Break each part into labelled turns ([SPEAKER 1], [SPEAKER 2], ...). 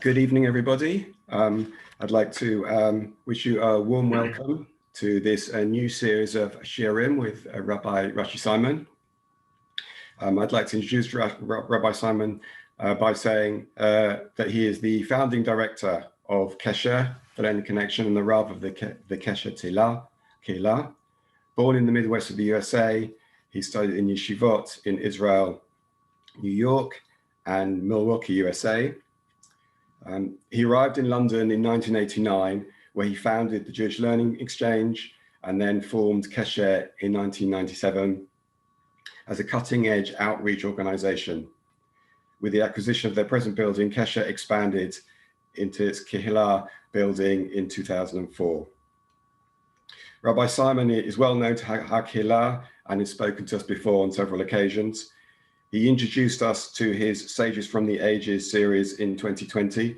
[SPEAKER 1] Good evening, everybody. I'd like to wish you a warm welcome to this new series of Shiurim with Rabbi Rashi Simon. I'd like to introduce Rabbi Simon by saying that he is the founding director of Kesher, the Connection, and the Rav of the Kesher Kehillah. Born in the Midwest of the USA, he studied in yeshivot in Israel, New York, and Milwaukee, USA. He arrived in London in 1989, where he founded the Jewish Learning Exchange and then formed Kesher in 1997 as a cutting-edge outreach organization. With the acquisition of their present building, Kesher expanded into its Kehillah building in 2004. Rabbi Simon is well known to HaKehillah and has spoken to us before on several occasions. He introduced us to his Sages from the Ages series in 2020,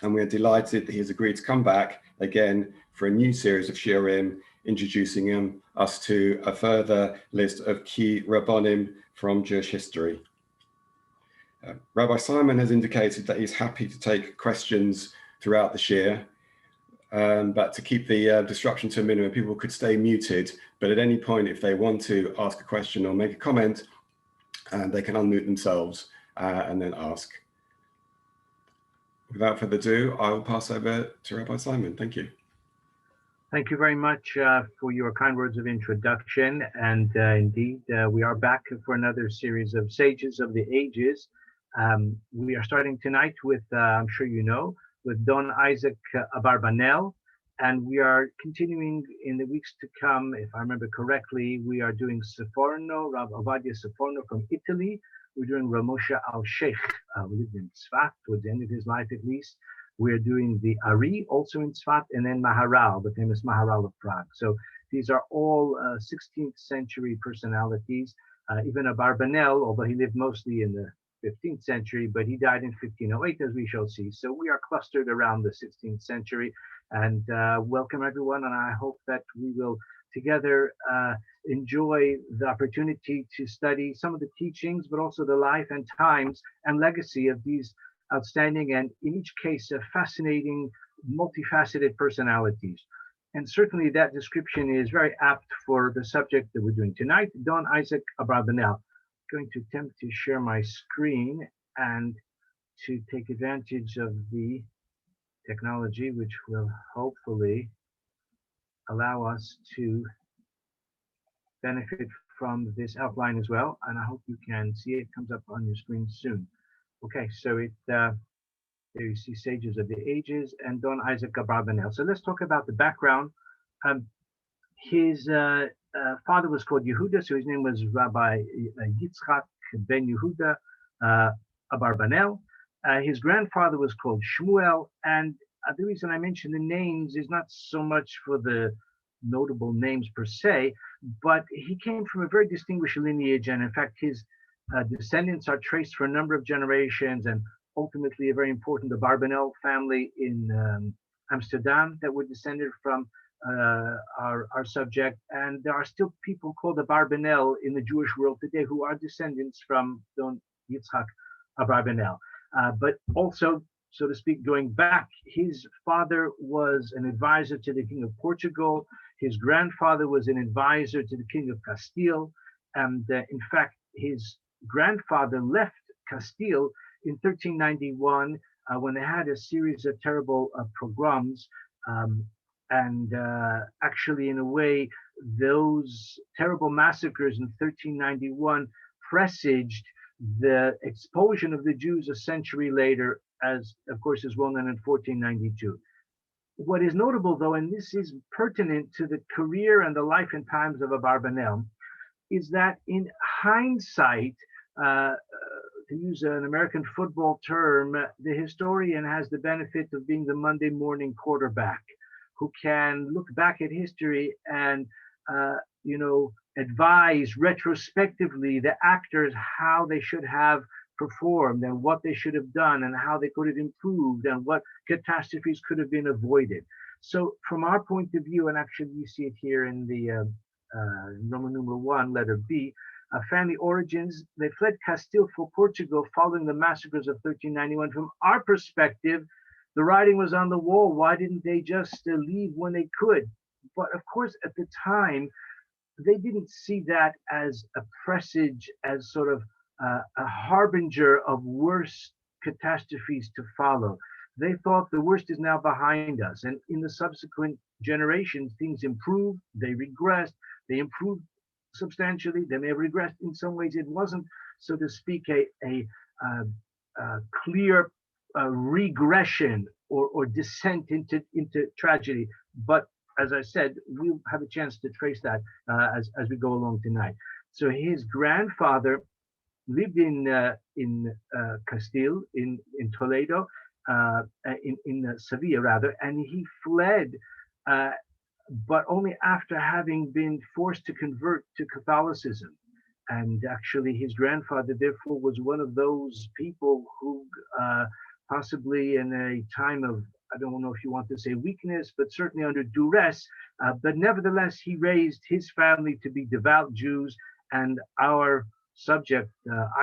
[SPEAKER 1] and we are delighted that he has agreed to come back again for a new series of Shiurim, introducing us to a further list of key Rabbonim from Jewish history. Rabbi Simon has indicated that he's happy to take questions throughout the Shiur, but to keep the disruption to a minimum, people could stay muted, but at any point, if they want to ask a question or make a comment, they can unmute themselves and then ask. Without further ado, I will pass over to Rabbi Simon. Thank you.
[SPEAKER 2] Thank you very much for your kind words of introduction. And indeed, we are back for another series of Sages of the Ages. We are starting tonight with, I'm sure you know, with Don Isaac Abarbanel. And we are continuing in the weeks to come. If I remember correctly, we are doing Seforno, Rav Ovadia Seforno from Italy. We're doing Ramosha al-Sheikh, who lived in Tzfat towards the end of his life at least. We're doing the Ari, also in Tzfat, and then Maharal, the famous Maharal of Prague. So these are all 16th century personalities. Even Abarbanel, although he lived mostly in the 15th century, but he died in 1508, as we shall see. So we are clustered around the 16th century. And welcome everyone, and I hope that we will together enjoy the opportunity to study some of the teachings, but also the life and times and legacy of these outstanding and, in each case, fascinating, multifaceted personalities. And certainly that description is very apt for the subject that we're doing tonight, Don Isaac Abarbanel. I'm going to attempt to share my screen and to take advantage of the technology, which will hopefully allow us to benefit from this outline as well. And I hope you can see it. Comes up on your screen soon. Okay, so there you see Sages of the Ages and Don Isaac Abarbanel. So let's talk about the background. His father was called Yehuda, so his name was Rabbi Yitzchak ben Yehuda Abarbanel. His grandfather was called Shmuel, and the reason I mention the names is not so much for the notable names per se, but he came from a very distinguished lineage, and in fact his descendants are traced for a number of generations, and ultimately a very important Abarbanel family in Amsterdam that were descended from our subject. And there are still people called Abarbanel in the Jewish world today who are descendants from Don Yitzchak Abarbanel. But also, so to speak, going back, his father was an advisor to the King of Portugal. His grandfather was an advisor to the King of Castile. And in fact, his grandfather left Castile in 1391 when they had a series of terrible pogroms. Actually, in a way, those terrible massacres in 1391 presaged the expulsion of the Jews a century later, as of course is well known in 1492. What is notable, though, and this is pertinent to the career and the life and times of Abarbanel, is that in hindsight, to use an American football term, the historian has the benefit of being the Monday morning quarterback who can look back at history and advise retrospectively the actors how they should have performed and what they should have done and how they could have improved and what catastrophes could have been avoided. So from our point of view, and actually you see it here in the Roman numeral 1, letter B, family origins. They fled Castile for Portugal following the massacres of 1391. From our perspective, the writing was on the wall. Why didn't they just leave when they could? But of course, at the time, they didn't see that as a presage, as sort of a harbinger of worse catastrophes to follow. They thought the worst is now behind us. And in the subsequent generations, things improved, they regressed, they improved substantially, they may have regressed. In some ways, it wasn't, so to speak, a clear regression or descent into tragedy. But as I said, we'll have a chance to trace that as we go along tonight. So his grandfather lived in Castile, in Toledo, in Sevilla rather, and he fled, but only after having been forced to convert to Catholicism. And actually, his grandfather, therefore, was one of those people who possibly in a time of, I don't know if you want to say weakness, but certainly under duress. But nevertheless, he raised his family to be devout Jews. And our subject,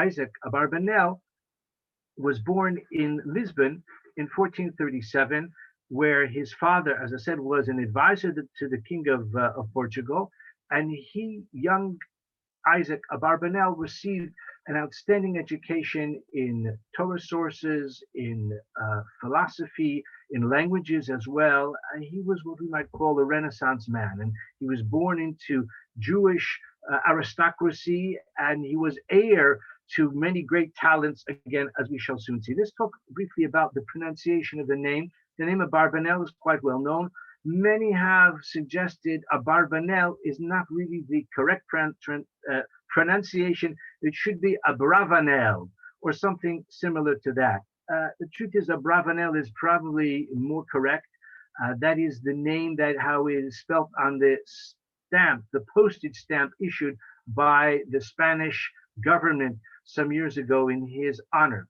[SPEAKER 2] Isaac Abarbanel, was born in Lisbon in 1437, where his father, as I said, was an advisor to the king of Portugal. And he, young Isaac Abarbanel, received an outstanding education in Torah sources, in philosophy, in languages as well. And he was what we might call a Renaissance man. And he was born into Jewish aristocracy, and he was heir to many great talents, again, as we shall soon see. Let's talk briefly about the pronunciation of the name. The name Abarbanel is quite well known. Many have suggested Abarbanel is not really the correct pronunciation. It should be Abravanel or something similar to that. The truth is, Abravanel is probably more correct. That is the name that how it is spelled on the stamp, the postage stamp issued by the Spanish government some years ago in his honor.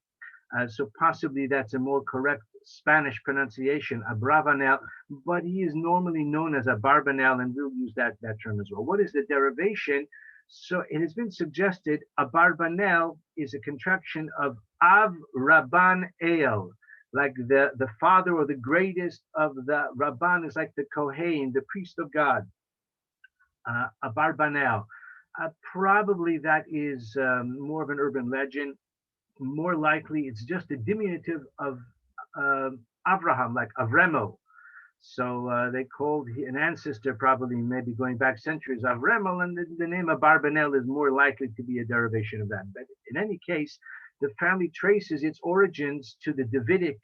[SPEAKER 2] So possibly that's a more correct Spanish pronunciation, Abravanel, but he is normally known as Abarbanel, and we'll use that term as well. What is the derivation? So it has been suggested Abarbanel is a contraction of Av Rabban El, like the father or the greatest of the Rabban is like the Kohen, the priest of God. Abarbanel. Probably that is more of an urban legend. More likely, it's just a diminutive of Avraham, like Avremo. So they called an ancestor, probably maybe going back centuries, Avremel, and the name Abarbanel is more likely to be a derivation of that. But in any case, the family traces its origins to the Davidic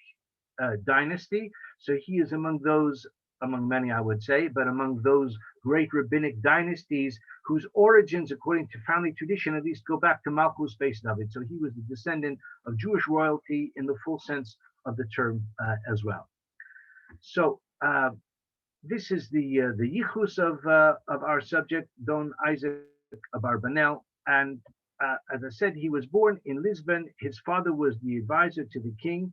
[SPEAKER 2] dynasty. So he is among those, among many, I would say, but among those great rabbinic dynasties whose origins, according to family tradition, at least go back to Malchus Beis David. So he was the descendant of Jewish royalty in the full sense of the term as well. So this is the yichus of our subject, Don Isaac Abarbanel, and as I said, he was born in Lisbon. His father was the advisor to the king,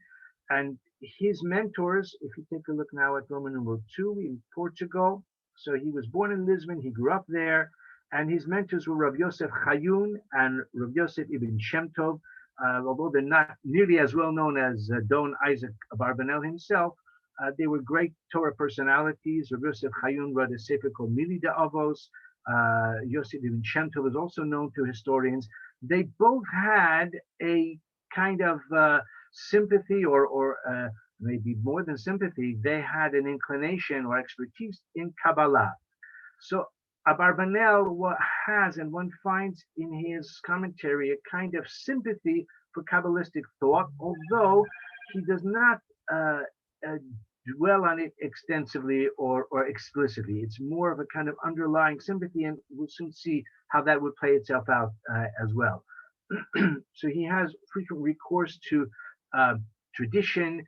[SPEAKER 2] and his mentors, if you take a look now at Roman numeral 2 in Portugal. So he was born in Lisbon, he grew up there, and his mentors were Rav Yosef Chayun and Rav Yosef Ibn Shem Tov. Although they're not nearly as well known as Don Isaac Abarbanel himself, they were great Torah personalities. Rav Yosef Chayun wrote a sefer called Mili de Avos. Yosef Ibn Shem Tov is also known to historians. They both had a kind of sympathy or maybe more than sympathy, they had an inclination or expertise in Kabbalah. So Abarbanel has, and one finds in his commentary, a kind of sympathy for Kabbalistic thought, although he does not dwell on it extensively or explicitly. It's more of a kind of underlying sympathy, and we'll soon see how that would play itself out as well. So he has frequent recourse to tradition,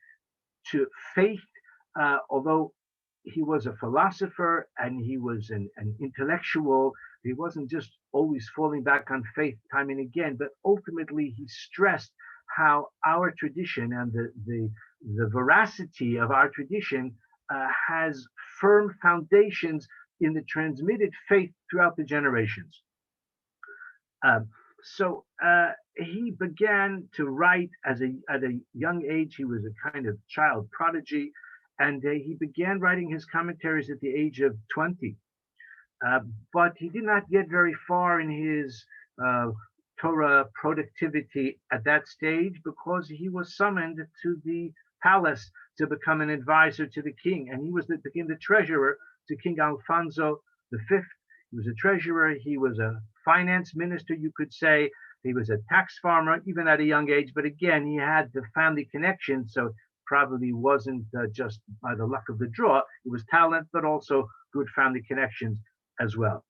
[SPEAKER 2] to faith, although he was a philosopher and he was an intellectual. He wasn't just always falling back on faith time and again, but ultimately he stressed how our tradition and the veracity of our tradition has firm foundations in the transmitted faith throughout the generations. Um, so he began to write at a young age. He was a kind of child prodigy, and he began writing his commentaries at the age of 20. Uh, but he did not get very far in his uh, Torah productivity at that stage because he was summoned to the palace to become an advisor to the king, and became the treasurer to King Alfonso V. He was a treasurer. He was a finance minister, you could say. He was a tax farmer, even at a young age. But again, he had the family connection, so probably wasn't just by the luck of the draw. It was talent, but also good family connections as well.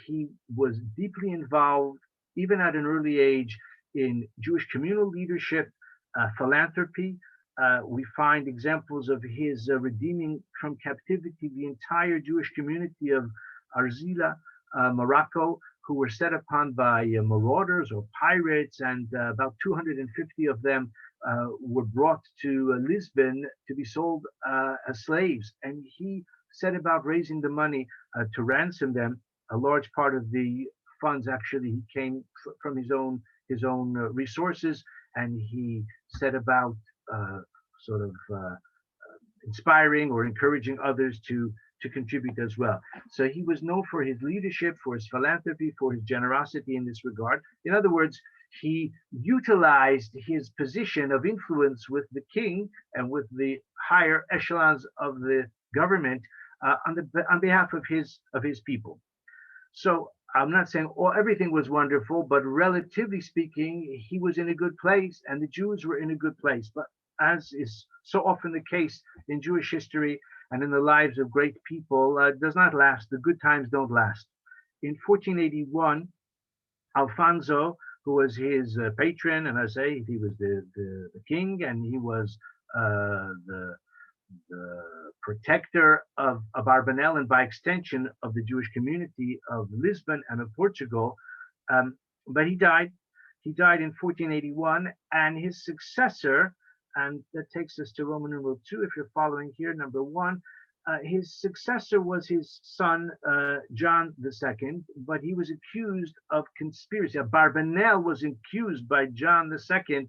[SPEAKER 2] He was deeply involved, even at an early age, in Jewish communal leadership, philanthropy. We find examples of his redeeming from captivity the entire Jewish community of Arzila, Morocco, who were set upon by marauders or pirates, and about 250 of them were brought to Lisbon to be sold as slaves. And he set about raising the money to ransom them. A large part of the funds actually came from his own resources, and he set about sort of inspiring or encouraging others to contribute as well. So he was known for his leadership, for his philanthropy, for his generosity in this regard. In other words, he utilized his position of influence with the king and with the higher echelons of the government on behalf of his people. So I'm not saying everything was wonderful, but relatively speaking, he was in a good place, and the Jews were in a good place. But as is so often the case in Jewish history and in the lives of great people, does not last. The good times don't last. In 1481, Alfonso, who was his patron, and I say he was the king, and he was the protector of Abarbanel, and by extension of the Jewish community of Lisbon and of Portugal. But he died. He died in 1481, and his successor, and that takes us to Roman numeral 2, if you're following here, number 1. His successor was his son, John II, but he was accused of conspiracy. Abarbanel was accused by John II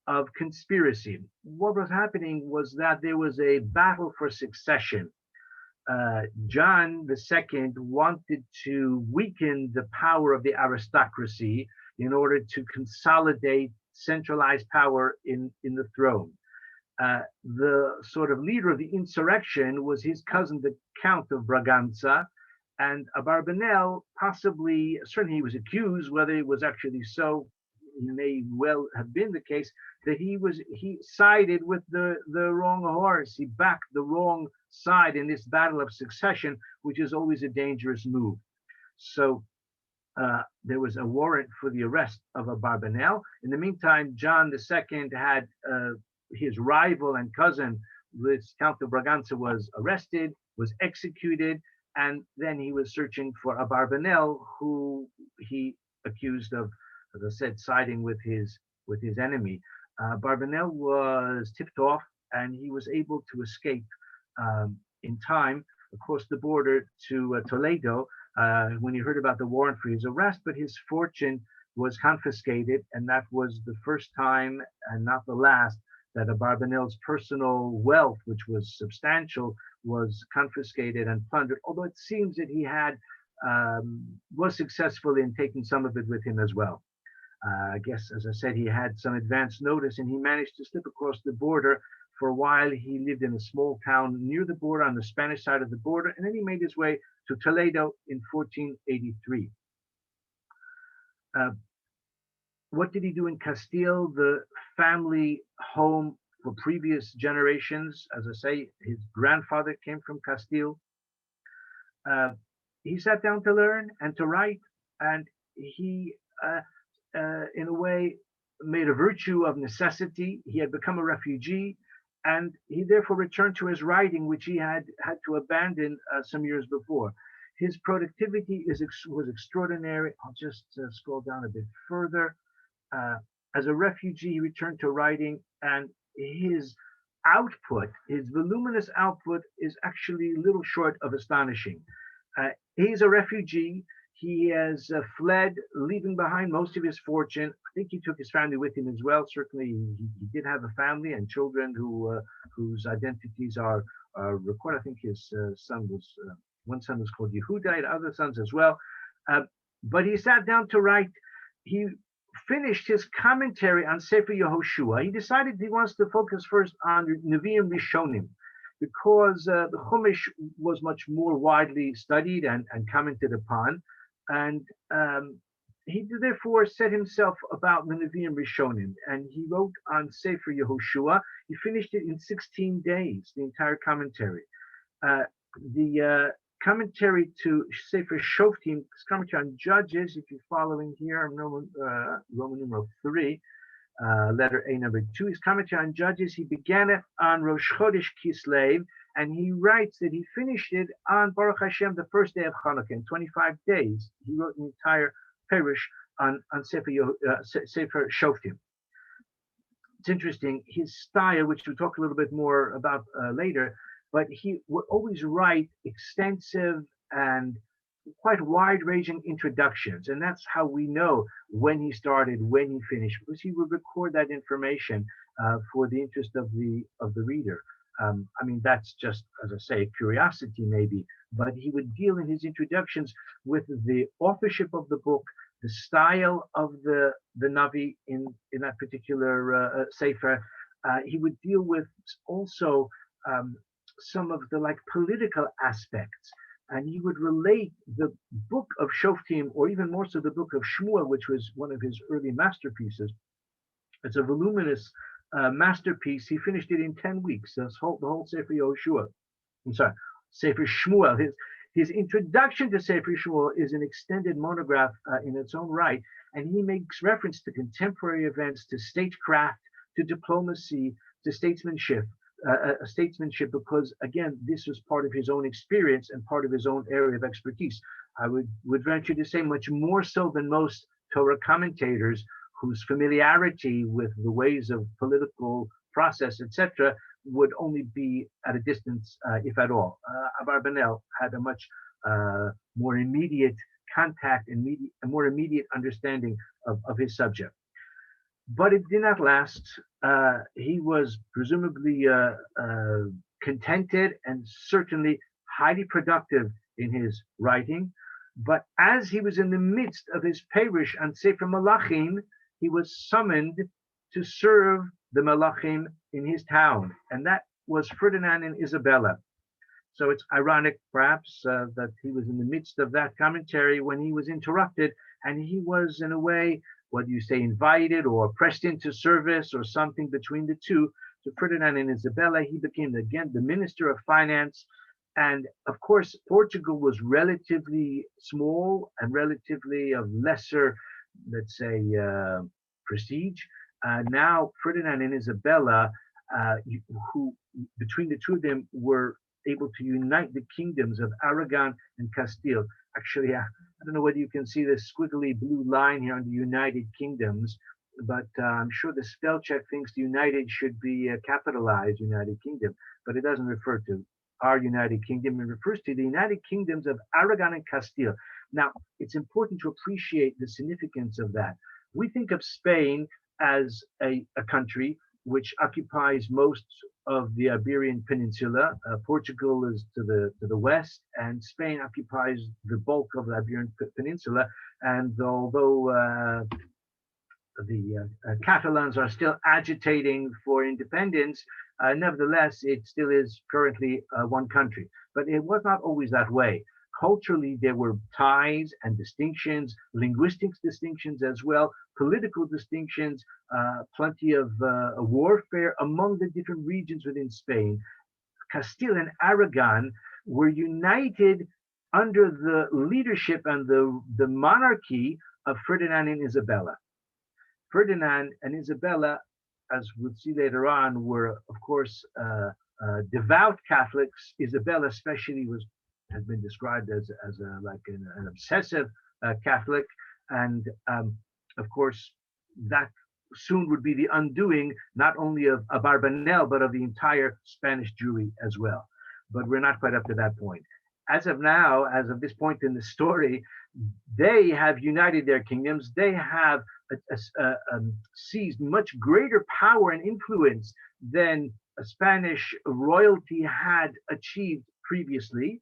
[SPEAKER 2] of conspiracy. What was happening was that there was a battle for succession. John II wanted to weaken the power of the aristocracy in order to consolidate centralized power in the throne. The sort of leader of the insurrection was his cousin, the Count of Braganza, and Abarbanel possibly, certainly he was accused, whether it was actually so, it may well have been the case, that he sided with the wrong horse. He backed the wrong side in this battle of succession, which is always a dangerous move. So there was a warrant for the arrest of Abarbanel. In the meantime, John II had his rival and cousin, this Count of Braganza, was arrested, was executed, and then he was searching for Abarbanel, who he accused of, as I said, siding with his enemy. Abarbanel was tipped off, and he was able to escape in time across the border to Toledo when he heard about the warrant for his arrest, but his fortune was confiscated, and that was the first time, and not the last, that Abarbanel's personal wealth, which was substantial, was confiscated and plundered, although it seems that he was successful in taking some of it with him as well. I guess, as I said, he had some advance notice, and he managed to slip across the border. For a while, he lived in a small town near the border, on the Spanish side of the border, and then he made his way to Toledo in 1483. What did he do in Castile, the family home for previous generations? As I say, his grandfather came from Castile. He sat down to learn and to write, and he, in a way, made a virtue of necessity. He had become a refugee, and he therefore returned to his writing, which he had to abandon some years before. His productivity was extraordinary. I'll just scroll down a bit further. As a refugee, he returned to writing, and his output, his voluminous output, is actually little short of astonishing. He's a refugee. He has fled, leaving behind most of his fortune. I think he took his family with him as well. Certainly, he did have a family and children whose identities are recorded. I think his son was one son was called Yehuda, and other sons as well. But he sat down to write. He finished his commentary on Sefer Yehoshua. He decided he wants to focus first on Nevi'im Rishonim, because the Chumash was much more widely studied and commented upon. And he therefore set himself about the Nevi'im Rishonim, and he wrote on Sefer Yehoshua. He finished it in 16 days, the entire commentary. The commentary to Sefer Shoftim, commentary on Judges, if you're following here, Roman numeral 3, letter A number 2, his commentary on Judges, he began it on Rosh Chodesh Kislev, and he writes that he finished it on Baruch Hashem, the first day of Hanukkah, in 25 days. He wrote an entire parish on Sefer Shoftim. It's interesting, his style, which we'll talk a little bit more about later, but he would always write extensive and quite wide-ranging introductions, and that's how we know when he started, when he finished, because he would record that information for the interest of the reader. I mean, that's just, as I say, curiosity maybe, but he would deal in his introductions with the authorship of the book, the style of the Navi in that particular sefer. He would deal with also some of the political aspects, and he would relate the book of Shoftim, or even more so the book of Shmuel, which was one of his early masterpieces. It's a voluminous masterpiece. He finished it in 10 weeks. The whole Sefer Yehoshua. I'm sorry, Sefer Shmuel. His introduction to Sefer Shmuel is an extended monograph in its own right, and he makes reference to contemporary events, to statecraft, to diplomacy, to statesmanship, because again, this was part of his own experience and part of his own area of expertise. I would venture to say much more so than most Torah commentators, whose familiarity with the ways of political process, etc., would only be at a distance, if at all. Abarbanel had a much more immediate contact and a more immediate understanding of his subject. But it did not last. He was presumably contented and certainly highly productive in his writing. But as he was in the midst of his parish on Sefer Malachim, he was summoned to serve the Malachim in his town, and that was Ferdinand and Isabella. So it's ironic, perhaps, that he was in the midst of that commentary when he was interrupted, and he was, in a way, what do you say, invited or pressed into service or something between the two. To Ferdinand and Isabella, he became again the Minister of Finance. And of course, Portugal was relatively small and relatively of lesser, let's say, prestige. Now, Ferdinand and Isabella, who between the two of them were able to unite the kingdoms of Aragon and Castile. Actually, I don't know whether you can see this squiggly blue line here on the United Kingdoms, but I'm sure the spell check thinks the United should be capitalized United Kingdom, but it doesn't refer to our United Kingdom. It refers to the United Kingdoms of Aragon and Castile. Now, it's important to appreciate the significance of that. We think of Spain as a country which occupies most of the Iberian Peninsula. Portugal is to the west, and Spain occupies the bulk of the Iberian Peninsula. And although the Catalans are still agitating for independence, nevertheless, it still is currently one country. But it was not always that way. Culturally, there were ties and distinctions, linguistic distinctions as well, political distinctions, plenty of warfare among the different regions within Spain. Castile and Aragon were united under the leadership and the monarchy of Ferdinand and Isabella. Ferdinand and Isabella, as we'll see later on, were, of course, devout Catholics. Isabella especially has been described as an obsessive Catholic, and of course that soon would be the undoing not only of Abarbanel but of the entire Spanish Jewry as well. But we're not quite up to that point. As of now, as of this point in the story, they have united their kingdoms. They have seized much greater power and influence than Spanish royalty had achieved previously.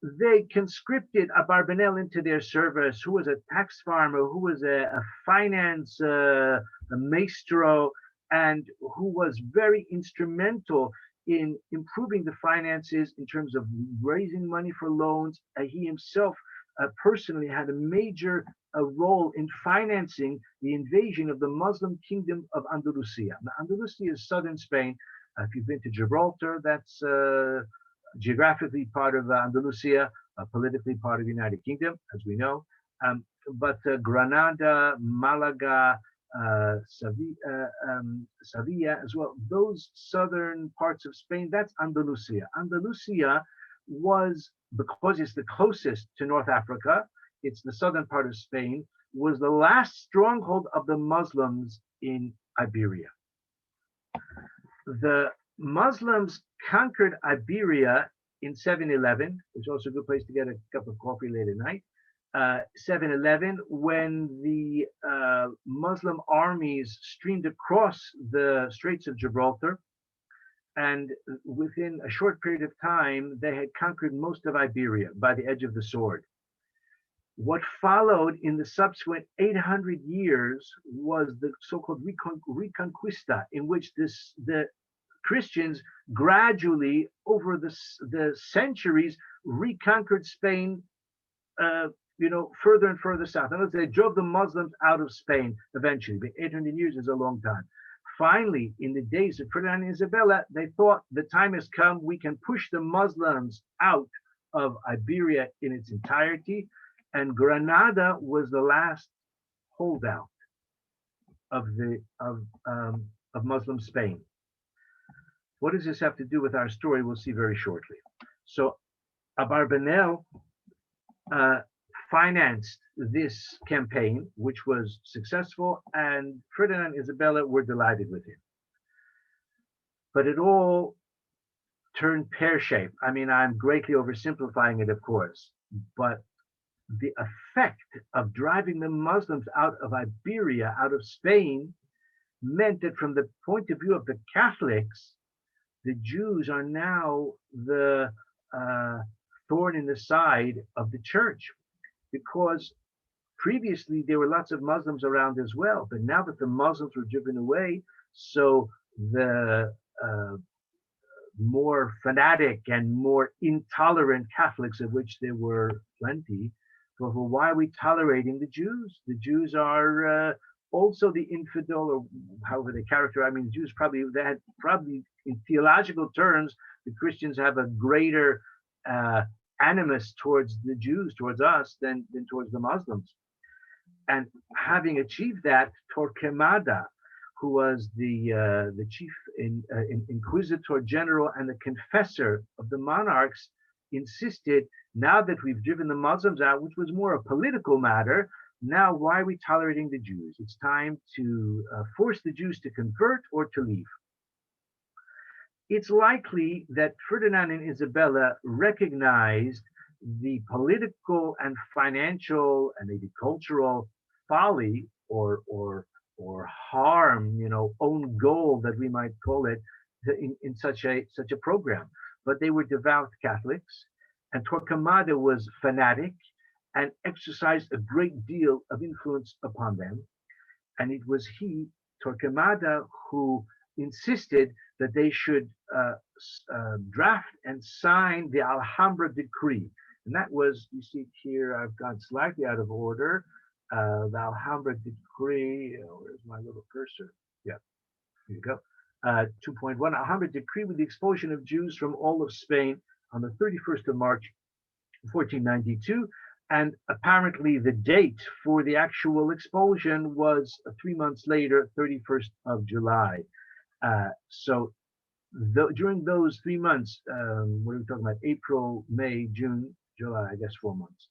[SPEAKER 2] They conscripted Abarbanel into their service, who was a tax farmer, who was a finance a maestro, and who was very instrumental in improving the finances in terms of raising money for loans. He himself personally had a major role in financing the invasion of the Muslim kingdom of Andalusia. Now, Andalusia is southern Spain. If you've been to Gibraltar, that's geographically part of Andalusia, politically part of the United Kingdom, as we know. But Granada, Malaga, Sevilla as well, those southern parts of Spain, that's Andalusia. Andalusia was, because it's the closest to North Africa, it's the southern part of Spain, was the last stronghold of the Muslims in Iberia. The Muslims conquered Iberia in 711, which is also a good place to get a cup of coffee late at night. 711, when the Muslim armies streamed across the Straits of Gibraltar, and within a short period of time, they had conquered most of Iberia by the edge of the sword. What followed in the subsequent 800 years was the so-called Reconquista, in which the Christians gradually, over the centuries, reconquered Spain, further and further south. In other words, they drove the Muslims out of Spain eventually. But 800 years is a long time. Finally, in the days of Ferdinand and Isabella, they thought the time has come, we can push the Muslims out of Iberia in its entirety. And Granada was the last holdout of Muslim Spain. What does this have to do with our story? We'll see very shortly. So Abarbanel financed this campaign, which was successful, and Ferdinand and Isabella were delighted with him. But it all turned pear-shaped. I mean, I'm greatly oversimplifying it, of course, but the effect of driving the Muslims out of Iberia, out of Spain, meant that from the point of view of the Catholics, the Jews are now the thorn in the side of the church, because previously there were lots of Muslims around as well, but now that the Muslims were driven away, so the more fanatic and more intolerant Catholics, of which there were plenty, well, why are we tolerating the Jews? The Jews are also the infidel, or however they characterize. I mean, the Jews probably in theological terms, the Christians have a greater animus towards the Jews, towards us, than towards the Muslims. And having achieved that, Torquemada, who was the chief inquisitor general and the confessor of the monarchs, insisted, now that we've driven the Muslims out, which was more a political matter, now why are we tolerating the Jews? It's time to force the Jews to convert or to leave. It's likely that Ferdinand and Isabella recognized the political and financial and maybe cultural folly or harm, own goal that we might call it, in such a program. But they were devout Catholics, and Torquemada was fanatic and exercised a great deal of influence upon them. And it was he, Torquemada, who insisted that they should draft and sign the Alhambra Decree. And that was, you see here, I've gone slightly out of order. The Alhambra Decree, where's my little cursor? Yeah, here you go. 2.1, Alhambra Decree with the expulsion of Jews from all of Spain on the 31st of March, 1492. And apparently the date for the actual expulsion was 3 months later, 31st of July. So during those 3 months, what are we talking about? April, May, June, July, I guess 4 months.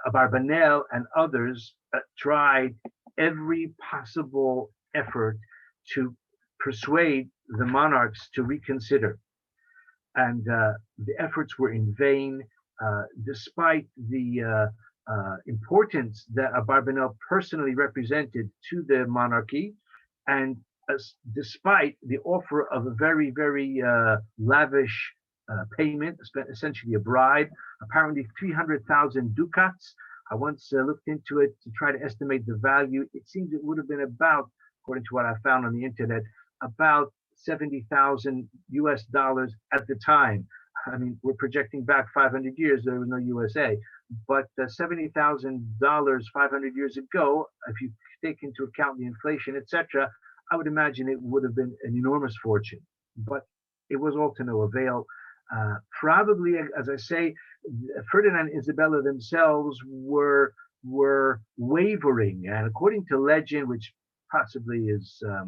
[SPEAKER 2] Abarbanel and others tried every possible effort to persuade the monarchs to reconsider. And the efforts were in vain. despite the importance that Abarbanel personally represented to the monarchy, and despite the offer of a very, very lavish payment, essentially a bribe, apparently 300,000 ducats. I once looked into it to try to estimate the value. It seems it would have been about, according to what I found on the internet, about 70,000 US dollars at the time. I mean, we're projecting back 500 years, there was no USA, but $70,000 500 years ago, if you take into account the inflation, etc., I would imagine it would have been an enormous fortune, but it was all to no avail. Probably, as I say, Ferdinand and Isabella themselves were wavering, and according to legend, which possibly is a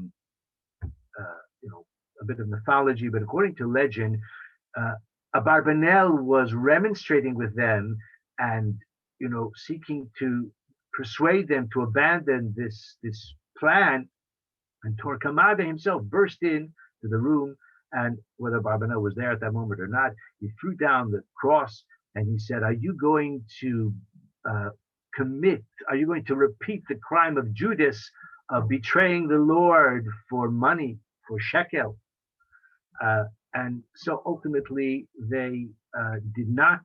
[SPEAKER 2] bit of mythology, but according to legend, Abarbanel was remonstrating with them and seeking to persuade them to abandon this plan. And Torquemada himself burst in to the room, and whether Abarbanel was there at that moment or not, he threw down the cross and he said, "Are you going to are you going to repeat the crime of Judas of betraying the Lord for money, for shekel?" And so ultimately they did not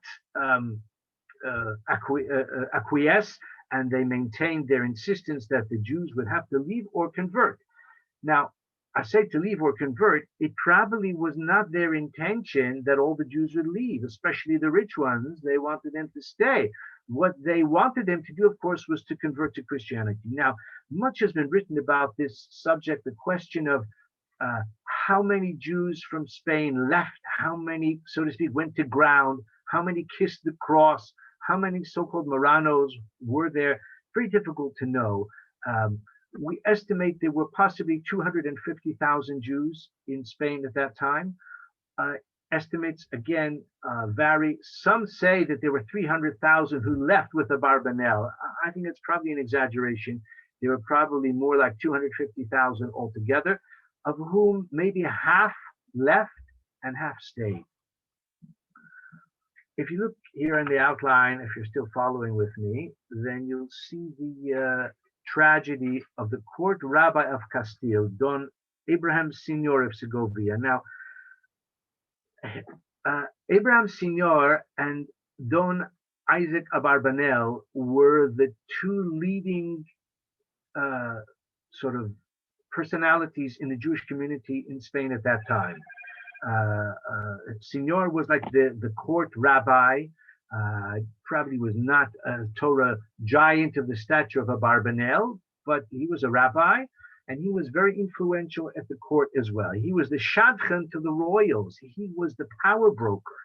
[SPEAKER 2] acquiesce, and they maintained their insistence that the Jews would have to leave or convert. Now, I say to leave or convert, it probably was not their intention that all the Jews would leave, especially the rich ones. They wanted them to stay. What they wanted them to do, of course, was to convert to Christianity. Now, much has been written about this subject, the question of how many Jews from Spain left, how many, so to speak, went to ground, how many kissed the cross, how many so-called Marranos were there. Very difficult to know. We estimate there were possibly 250,000 Jews in Spain at that time. Estimates, again, vary. Some say that there were 300,000 who left with Abarbanel. I think it's probably an exaggeration. There were probably more like 250,000 altogether, of whom maybe half left and half stayed. If you look here in the outline, if you're still following with me, then you'll see the tragedy of the court rabbi of Castile, Don Abraham Senior of Segovia. Now, Abraham Senior and Don Isaac Abarbanel were the two leading sort of personalities in the Jewish community in Spain at that time. Senior was like the court rabbi. Probably was not a Torah giant of the stature of Abarbanel, but he was a rabbi, and he was very influential at the court as well. He was the shadchan to the royals. He was the power broker.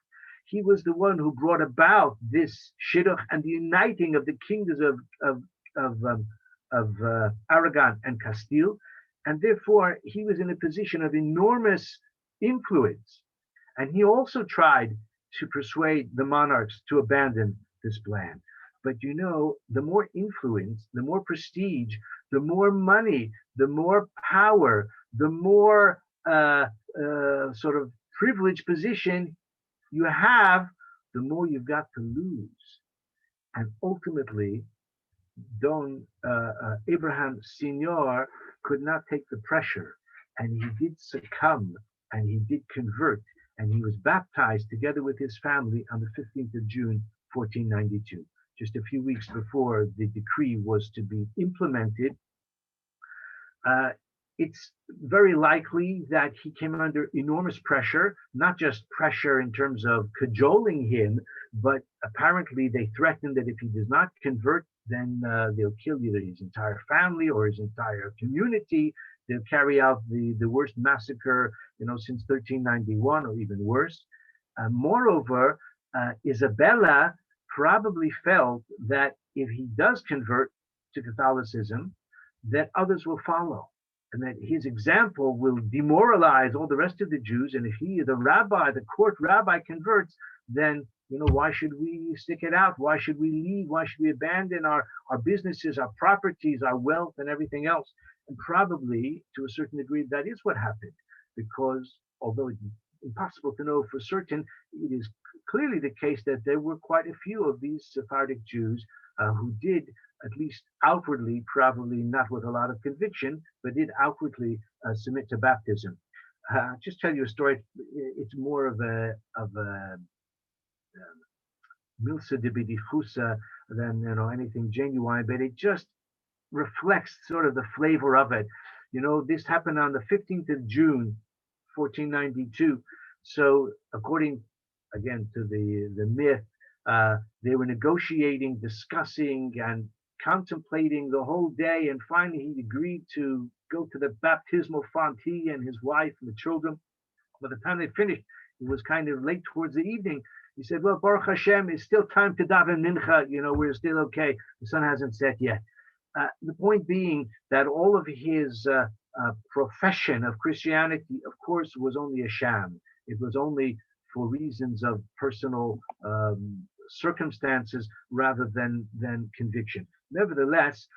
[SPEAKER 2] He was the one who brought about this shidduch and the uniting of the kingdoms of Aragon and Castile, and therefore he was in a position of enormous influence. And he also tried to persuade the monarchs to abandon this plan. But the more influence, the more prestige, the more money, the more power, the more sort of privileged position you have, the more you've got to lose. And ultimately, Don Abraham Senior could not take the pressure, and he did succumb, and he did convert, and he was baptized together with his family on the 15th of June, 1492, just a few weeks before the decree was to be implemented. It's very likely that he came under enormous pressure, not just pressure in terms of cajoling him, but apparently they threatened that if he does not convert, then they'll kill either his entire family or his entire community. They'll carry out the worst massacre, since 1391 or even worse. Moreover, Isabella probably felt that if he does convert to Catholicism, that others will follow, and that his example will demoralize all the rest of the Jews. And if he, the rabbi, the court rabbi, converts, then why should we stick it out? Why should we leave? Why should we abandon our businesses, our properties, our wealth, and everything else? And probably, to a certain degree, that is what happened, because although impossible to know for certain. It is clearly the case that there were quite a few of these Sephardic Jews who did, at least outwardly, probably not with a lot of conviction, but did outwardly submit to baptism. Just tell you a story. It's more of a milsa de bidichusa than anything genuine, but it just reflects sort of the flavor of it. This happened on the 15th of June, 1492. So according, again, to the myth, they were negotiating, discussing, and contemplating the whole day, and finally he agreed to go to the baptismal font, he and his wife and the children. By the time they finished, it was kind of late towards the evening. He said, well, Baruch Hashem, it's still time to daven mincha, we're still okay. The sun hasn't set yet. The point being that all of his profession of Christianity, of course, was only a sham. It was only for reasons of personal circumstances rather than conviction. Nevertheless,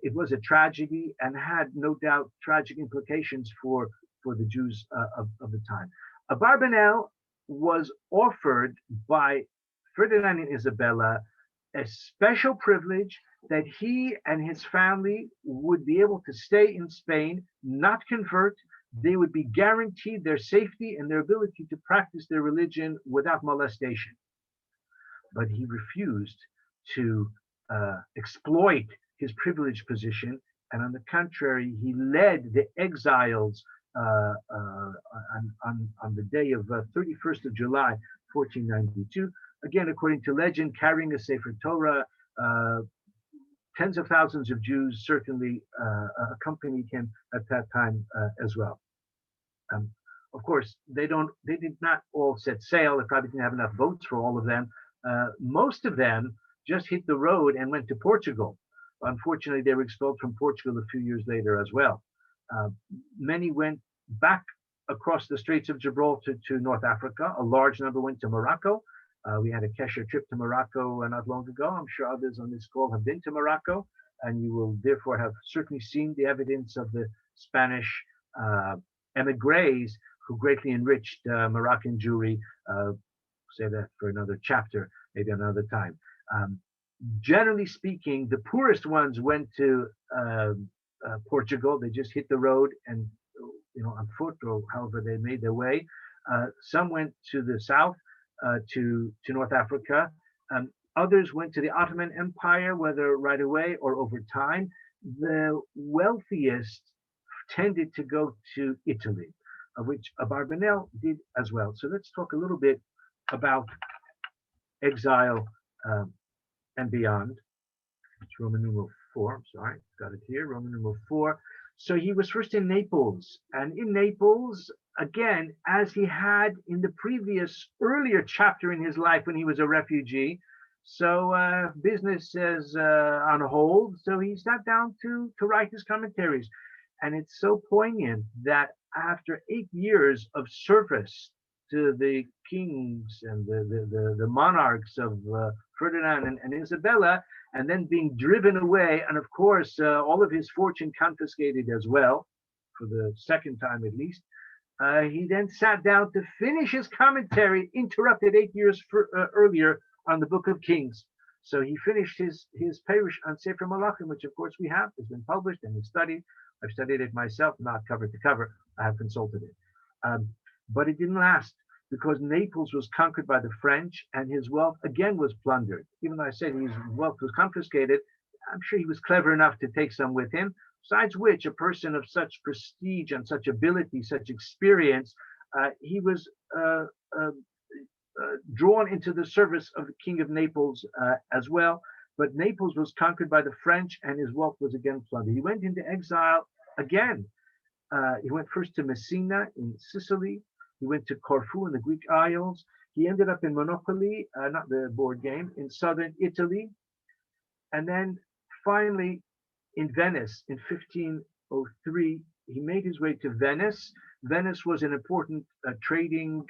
[SPEAKER 2] it was a tragedy and had no doubt tragic implications for the Jews of the time. Abarbanel was offered by Ferdinand and Isabella a special privilege that he and his family would be able to stay in Spain, not convert. They would be guaranteed their safety and their ability to practice their religion without molestation. But he refused to exploit his privileged position, and on the contrary, he led the exiles on the day of 31st of July, 1492. Again, according to legend, carrying a Sefer Torah. Tens of thousands of Jews certainly accompanied him at that time as well. Of course, they did not all set sail. They probably didn't have enough boats for all of them. Most of them just hit the road and went to Portugal. Unfortunately, they were expelled from Portugal a few years later as well. Many went back across the Straits of Gibraltar to North Africa. A large number went to Morocco. We had a Kesher trip to Morocco not long ago. I'm sure others on this call have been to Morocco, and you will therefore have certainly seen the evidence of the Spanish emigres who greatly enriched Moroccan Jewry. Say that for another chapter, maybe another time. Generally speaking, the poorest ones went to Portugal. They just hit the road and, on foot or however they made their way. Some went to the south, to North Africa. Others went to the Ottoman Empire, whether right away or over time. The wealthiest tended to go to Italy, which Abarbanel did as well. So let's talk a little bit about exile and beyond. It's Roman numeral 4. I'm sorry, got it here. Roman numeral 4. So he was first in Naples, and in Naples, again, as he had in the previous earlier chapter in his life when he was a refugee. So business is on hold. So he sat down to write his commentaries. And it's so poignant that after 8 years of service to the kings and the monarchs of Ferdinand and Isabella, and then being driven away, and of course, all of his fortune confiscated as well, for the second time at least, he then sat down to finish his commentary, interrupted 8 years earlier on the Book of Kings. So he finished his Perush on Sefer Malachim, which of course we have. It's been published and we studied. I've studied it myself, not cover to cover. I have consulted it. But it didn't last, because Naples was conquered by the French and his wealth again was plundered. Even though I said his wealth was confiscated, I'm sure he was clever enough to take some with him. Besides which, a person of such prestige and such ability, such experience, he was drawn into the service of the King of Naples as well. But Naples was conquered by the French and his wealth was again plundered. He went into exile again. He went first to Messina in Sicily. He went to Corfu in the Greek Isles. He ended up in Monopoly, not the board game, in southern Italy. And then finally in Venice in 1503, he made his way to Venice. Venice was an important trading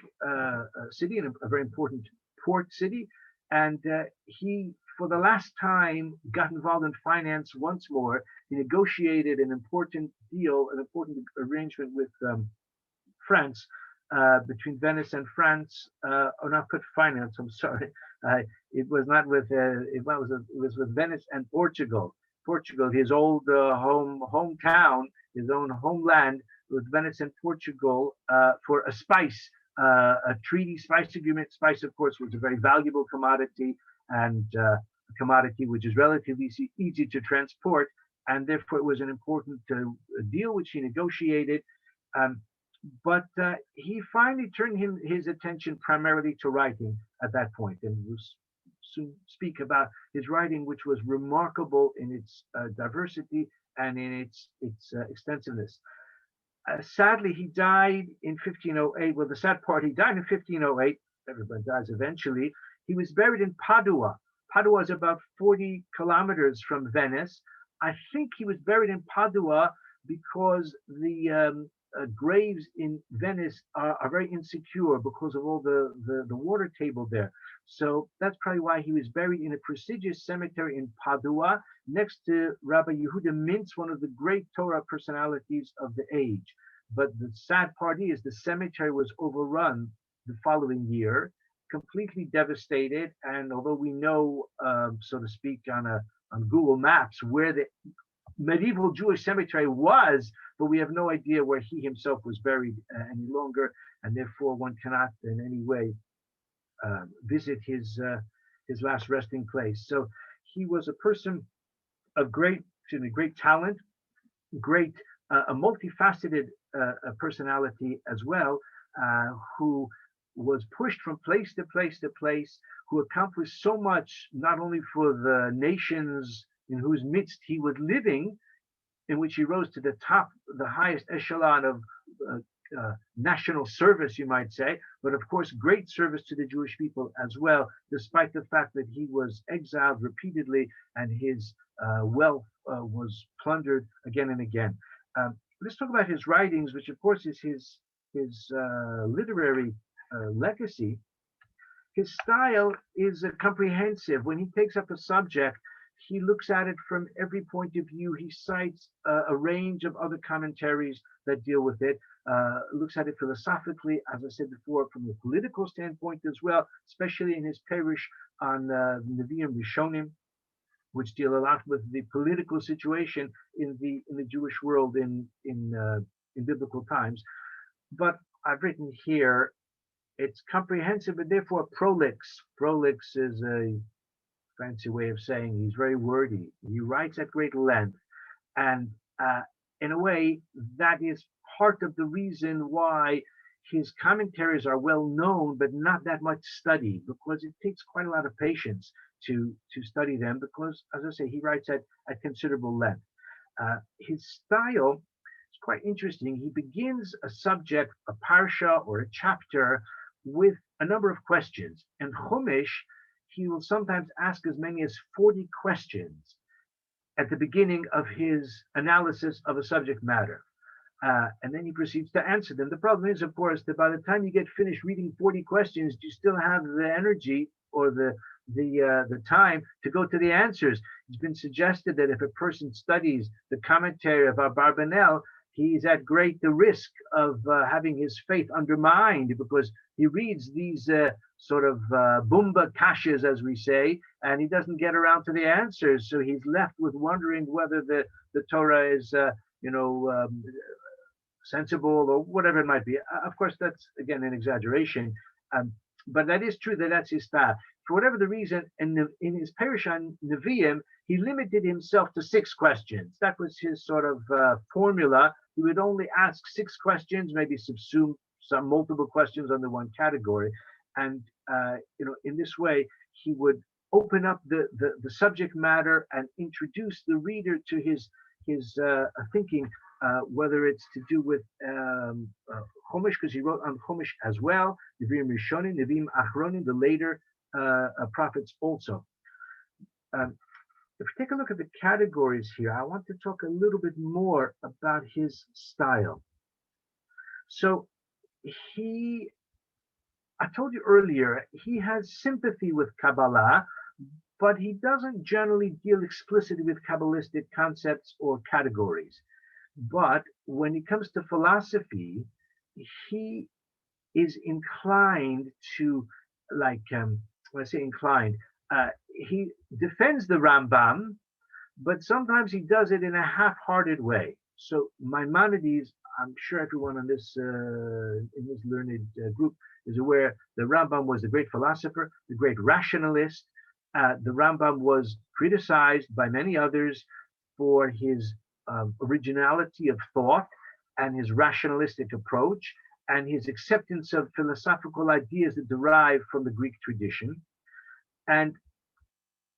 [SPEAKER 2] city and a very important port city. And he, for the last time, got involved in finance once more. He negotiated an important deal, an important arrangement with France, between Venice and France, or not put finance. I'm sorry, it was not with it was with Venice and Portugal. Portugal, his old hometown, his own homeland, with Venice and Portugal for a spice, a treaty spice agreement. Spice, of course, was a very valuable commodity, and a commodity which is relatively easy to transport, and therefore it was an important deal which he negotiated. Um, but he finally turned his attention primarily to writing at that point, and we'll soon speak about his writing, which was remarkable in its diversity and in its extensiveness. Sadly, he died in 1508. Well, the sad part, he died in 1508. Everybody dies eventually. He was buried in Padua. Padua is about 40 kilometers from Venice. I think he was buried in Padua because the graves in Venice are very insecure because of all the water table there. So that's probably why he was buried in a prestigious cemetery in Padua next to Rabbi Yehuda Mintz, one of the great Torah personalities of the age. But the sad part is the cemetery was overrun the following year, completely devastated. And although we know, so to speak, on Google Maps where the medieval Jewish cemetery was, but we have no idea where he himself was buried any longer, and therefore one cannot in any way visit his last resting place. So he was a person of great talent, great a multifaceted personality as well, who was pushed from place to place to place, who accomplished so much not only for the nations in whose midst he was living, in which he rose to the top, the highest echelon of national service, you might say, but of course, great service to the Jewish people as well, despite the fact that he was exiled repeatedly and his wealth was plundered again and again. Let's talk about his writings, which of course is his literary legacy. His style is comprehensive. When he takes up a subject, he looks at it from every point of view. He cites a range of other commentaries that deal with it, looks at it philosophically, as I said before, from the political standpoint as well, especially in his parish on Nevi'im Rishonim, which deal a lot with the political situation in the Jewish world in biblical times. But I've written here, it's comprehensive and therefore prolix. Prolix is a fancy way of saying he's very wordy. He writes at great length, and in a way, that is part of the reason why his commentaries are well known, but not that much studied, because it takes quite a lot of patience to study them. Because, as I say, he writes at considerable length. His style is quite interesting. He begins a subject, a parsha or a chapter, with a number of questions. And Chumash, he will sometimes ask as many as 40 questions at the beginning of his analysis of a subject matter. And then he proceeds to answer them. The problem is, of course, that by the time you get finished reading 40 questions, you still have the energy or the time to go to the answers. It's been suggested that if a person studies the commentary of Abarbanel, he's at great the risk of having his faith undermined, because he reads these sort of bumba kashas, as we say, and he doesn't get around to the answers. So he's left with wondering whether the Torah is, sensible or whatever it might be. Of course, that's, again, an exaggeration. But that is true, that's his style. For whatever the reason, in his parish on Nevi'im, he limited himself to 6 questions. That was his sort of formula. He would only ask 6 questions, maybe subsume some multiple questions under one category. And, in this way, he would open up the subject matter and introduce the reader to his thinking, whether it's to do with Chumash, because he wrote on Chumash as well, Nevi'im Rishonim, Nevi'im Achronim, the later prophets also. If we take a look at the categories here, I want to talk a little bit more about his style. So I told you earlier, he has sympathy with Kabbalah, but he doesn't generally deal explicitly with Kabbalistic concepts or categories. But when it comes to philosophy, he is inclined to, like, when I say inclined, he defends the Rambam, but sometimes he does it in a half-hearted way. So Maimonides, I'm sure everyone on this in this learned group is aware, the Rambam was the great philosopher, the great rationalist. The Rambam was criticized by many others for his originality of thought and his rationalistic approach and his acceptance of philosophical ideas that derive from the Greek tradition. And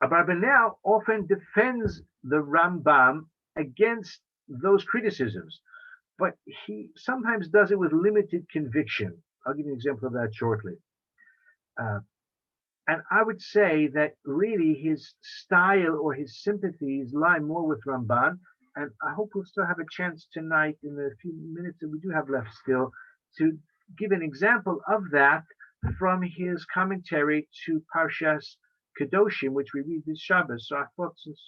[SPEAKER 2] Abarbanel often defends the Rambam against those criticisms, but he sometimes does it with limited conviction. I'll give you an example of that shortly. And I would say that really his style or his sympathies lie more with Ramban. And I hope we'll still have a chance tonight in the few minutes that we do have left still to give an example of that from his commentary to Parshas Kedoshim, which we read this Shabbos. So I thought, since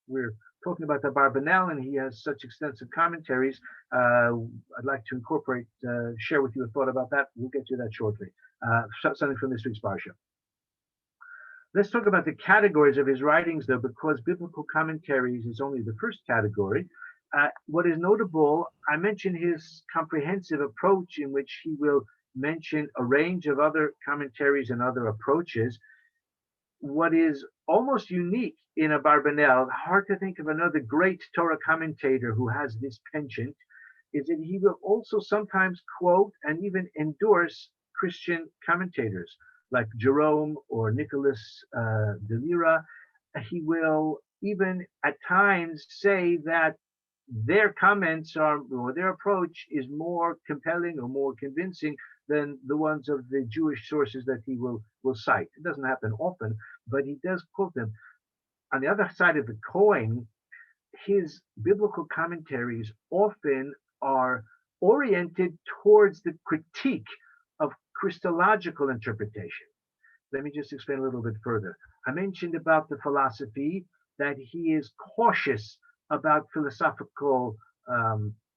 [SPEAKER 2] we're talking about the Abarbanel and he has such extensive commentaries, I'd like to incorporate, share with you a thought about that. We'll get to that shortly. Something from this week's Parsha. Let's talk about the categories of his writings, though, because biblical commentaries is only the first category. What is notable, I mentioned his comprehensive approach in which he will mention a range of other commentaries and other approaches. What is almost unique in Abarbanel, hard to think of another great Torah commentator who has this penchant, is that he will also sometimes quote and even endorse Christian commentators like Jerome or Nicholas de Lyra. He will even at times say that their comments are, or their approach is more compelling or more convincing than the ones of the Jewish sources that he will cite. It doesn't happen often, but he does quote them. On the other side of the coin, his biblical commentaries often are oriented towards the critique of Christological interpretation. Let me just explain a little bit further. I mentioned about the philosophy that he is cautious about philosophical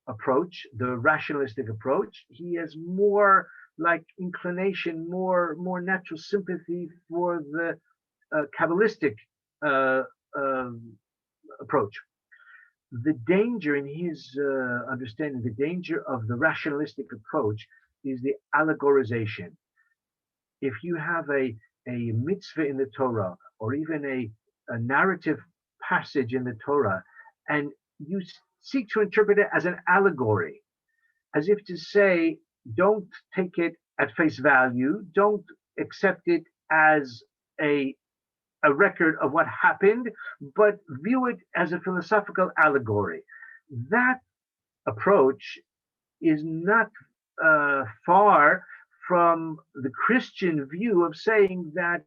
[SPEAKER 2] approach, the rationalistic approach. He has more like inclination, more natural sympathy for the Kabbalistic approach. The danger in his understanding, the danger of the rationalistic approach is the allegorization. If you have a mitzvah in the Torah or even a narrative passage in the Torah, and you seek to interpret it as an allegory, as if to say, don't take it at face value, don't accept it as a record of what happened, but view it as a philosophical allegory. That approach is not far from the Christian view of saying that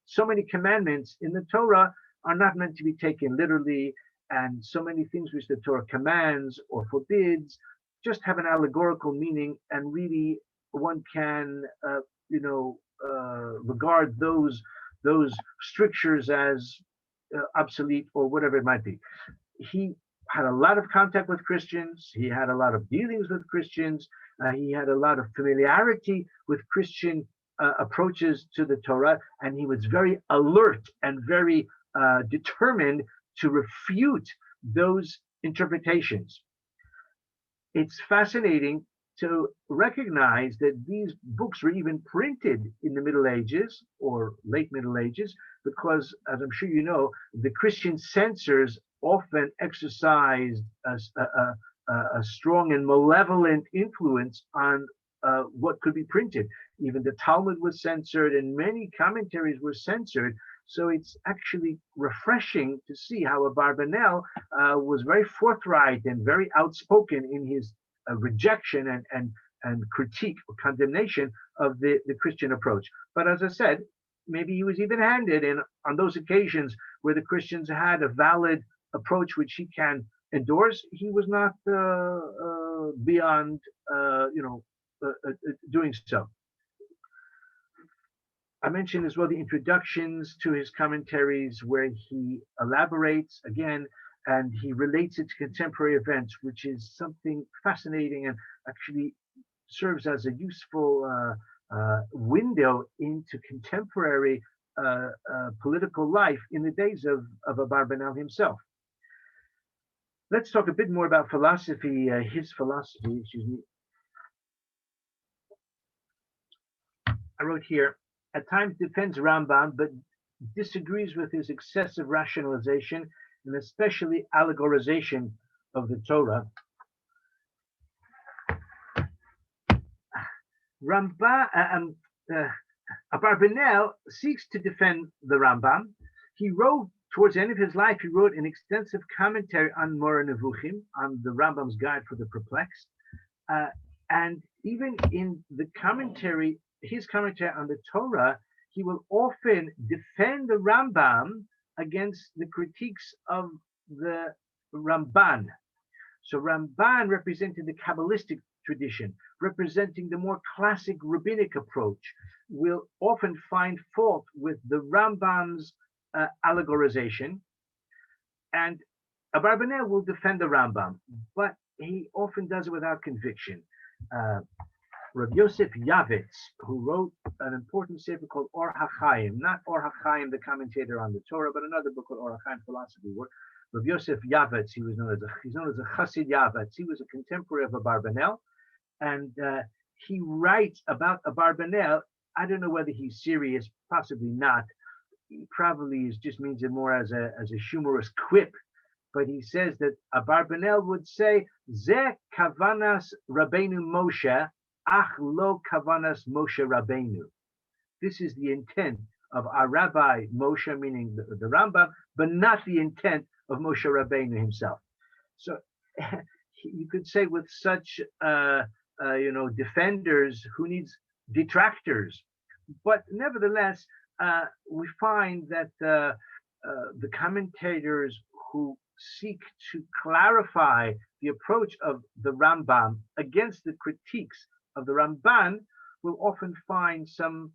[SPEAKER 2] so many commandments in the Torah are not meant to be taken literally, and so many things which the Torah commands or forbids just have an allegorical meaning, and really one can regard those strictures as obsolete or whatever it might be. He had a lot of contact with Christians. He had a lot of dealings with Christians. He had a lot of familiarity with Christian approaches to the Torah, and he was very alert and very determined to refute those interpretations. It's fascinating to recognize that these books were even printed in the Middle Ages or late Middle Ages, because, as I'm sure you know, the Christian censors often exercised a strong and malevolent influence on what could be printed. Even the Talmud was censored and many commentaries were censored. So it's actually refreshing to see how Abarbanel was very forthright and very outspoken in his rejection and critique or condemnation of the Christian approach. But as I said, maybe he was even-handed, and on those occasions where the Christians had a valid approach which he can endorse, he was not beyond doing so. I mentioned as well the introductions to his commentaries where he elaborates again and he relates it to contemporary events, which is something fascinating and actually serves as a useful window into contemporary political life in the days of Abarbanel himself. Let's talk a bit more about philosophy, his philosophy, excuse me. I wrote here, at times defends Rambam, but disagrees with his excessive rationalization and especially allegorization of the Torah. Abarbanel seeks to defend the Rambam. He wrote, towards the end of his life, he wrote an extensive commentary on Moreh Nevuchim, on the Rambam's Guide for the Perplexed. And even in the commentary, his commentary on the Torah, he will often defend the Rambam against the critiques of the Ramban. So Ramban represented the Kabbalistic tradition, representing the more classic rabbinic approach, will often find fault with the Rambam's allegorization. And Abarbanel will defend the Rambam, but he often does it without conviction. Rabbi Yosef Yavitz, who wrote an important sefer called Or HaChaim, not Or HaChaim, the commentator on the Torah, but another book called Or HaChaim, philosophy work. Rabbi Yosef Yavitz, he's known as a Chassid Yavitz. He was a contemporary of Abarbanel, and he writes about Abarbanel. I don't know whether he's serious, possibly not. He probably just means it more as a humorous quip. But he says that Abarbanel would say, "Ze kavanas Rabbeinu Moshe, ach lo kavanas Moshe Rabbeinu." This is the intent of our Rabbi Moshe, meaning the Rambam, but not the intent of Moshe Rabbeinu himself. So you could say with such defenders, who needs detractors? But nevertheless, we find that the commentators who seek to clarify the approach of the Rambam against the critiques of the Ramban will often find some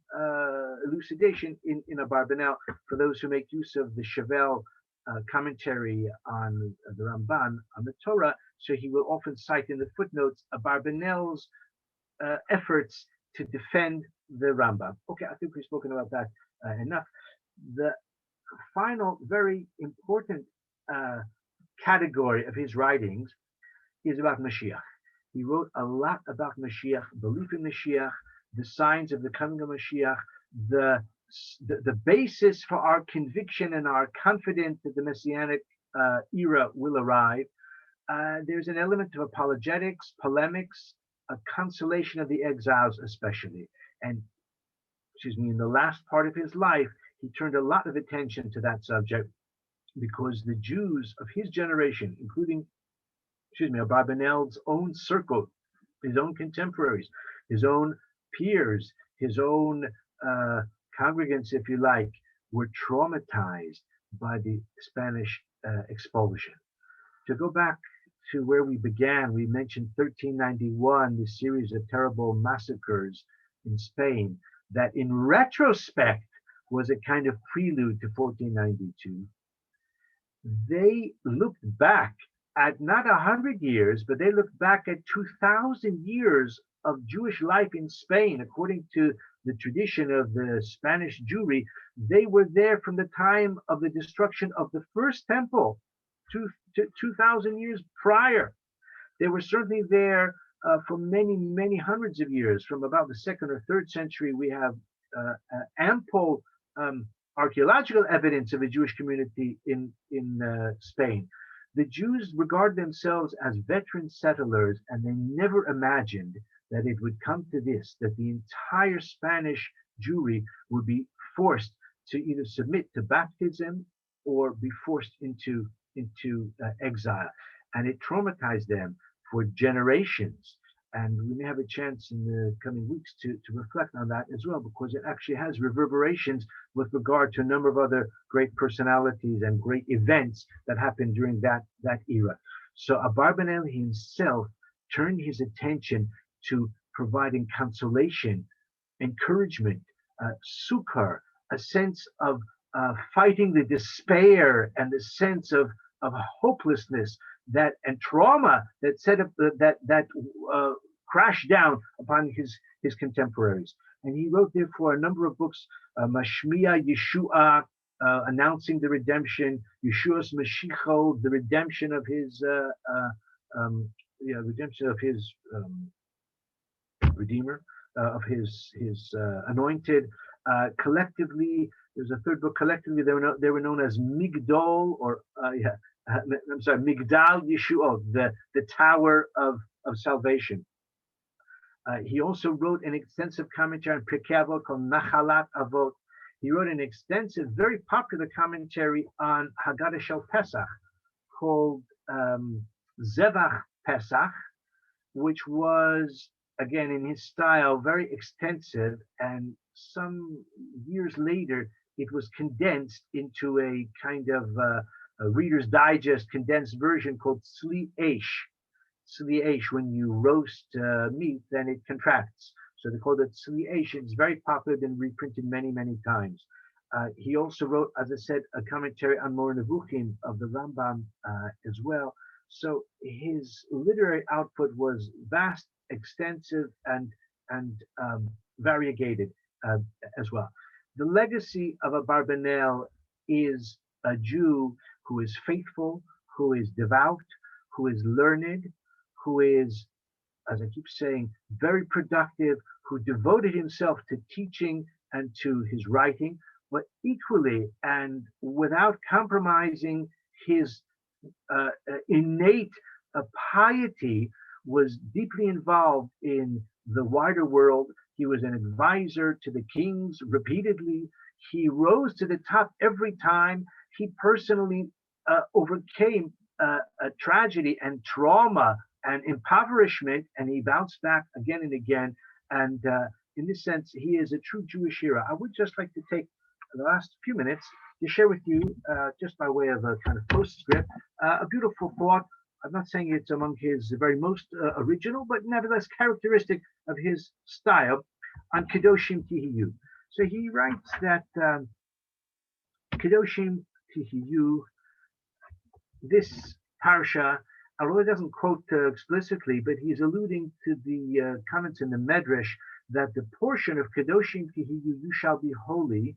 [SPEAKER 2] elucidation in Abarbanel. For those who make use of the Chevelle commentary on the Ramban on the Torah, so he will often cite in the footnotes Abarbanel's efforts to defend the Rambam. Okay, I think we've spoken about that enough. The final, very important category of his writings is about Mashiach. He wrote a lot about Mashiach, belief in Mashiach, the signs of the coming of Mashiach, the basis for our conviction and our confidence that the Messianic era will arrive. There's an element of apologetics, polemics, a consolation of the exiles especially. And, in the last part of his life, he turned a lot of attention to that subject because the Jews of his generation, including, Abarbanel's own circle, his own contemporaries, his own peers, his own congregants, if you like, were traumatized by the Spanish expulsion. To go back to where we began, we mentioned 1391, the series of terrible massacres in Spain, that in retrospect was a kind of prelude to 1492. They looked back at not 100 years, but they looked back at 2,000 years of Jewish life in Spain. According to the tradition of the Spanish Jewry, they were there from the time of the destruction of the first temple, 2,000 years prior. They were certainly there for many, many hundreds of years. From about the 2nd or 3rd century, we have ample archaeological evidence of a Jewish community in Spain. The Jews regard themselves as veteran settlers, and they never imagined that it would come to this, that the entire Spanish Jewry would be forced to either submit to baptism or be forced into exile. And it traumatized them for generations. And we may have a chance in the coming weeks to reflect on that as well, because it actually has reverberations with regard to a number of other great personalities and great events that happened during that era. So Abarbanel himself turned his attention to providing consolation, encouragement, succor, a sense of fighting the despair and the sense of hopelessness and trauma that set up that crashed down upon his contemporaries. And he wrote, therefore, a number of books, Mashmiya Yeshua, announcing the redemption, Yeshua's Mashiach, the redemption of his Redeemer, of his anointed. Collectively, there's a third book. Collectively, they were known as Migdol, or Migdal Yeshua, the Tower of Salvation. He also wrote an extensive commentary on Pirkei Avot called Nachalat Avot. He wrote an extensive, very popular commentary on Haggadah Shel Pesach called Zevach Pesach, which was, again, in his style, very extensive. And some years later, it was condensed into a kind of a Reader's Digest condensed version called Tzli Eish. Tzli Eish, when you roast meat, then it contracts. So they called it Tzli Eish. It's very popular, been reprinted many, many times. He also wrote, as I said, a commentary on Moreh Nevuchim of the Rambam as well. So his literary output was vast, extensive, and variegated as well. The legacy of Abarbanel is a Jew who is faithful, who is devout, who is learned, who is, as I keep saying, very productive, who devoted himself to teaching and to his writing, but equally and without compromising his innate piety, was deeply involved in the wider world. He was an advisor to the kings repeatedly. He rose to the top every time. He personally overcame a tragedy and trauma and impoverishment, and he bounced back again and again. And in this sense, he is a true Jewish hero. I would just like to take the last few minutes to share with you, just by way of a kind of postscript, a beautiful thought. I'm not saying it's among his very most original, but nevertheless characteristic of his style, on Kedoshim Tihiyu. So he writes that Kedoshim Tihiyu, this parsha, although it doesn't quote explicitly, but he's alluding to the comments in the Medrash that the portion of Kedoshim Tihiyu, you shall be holy,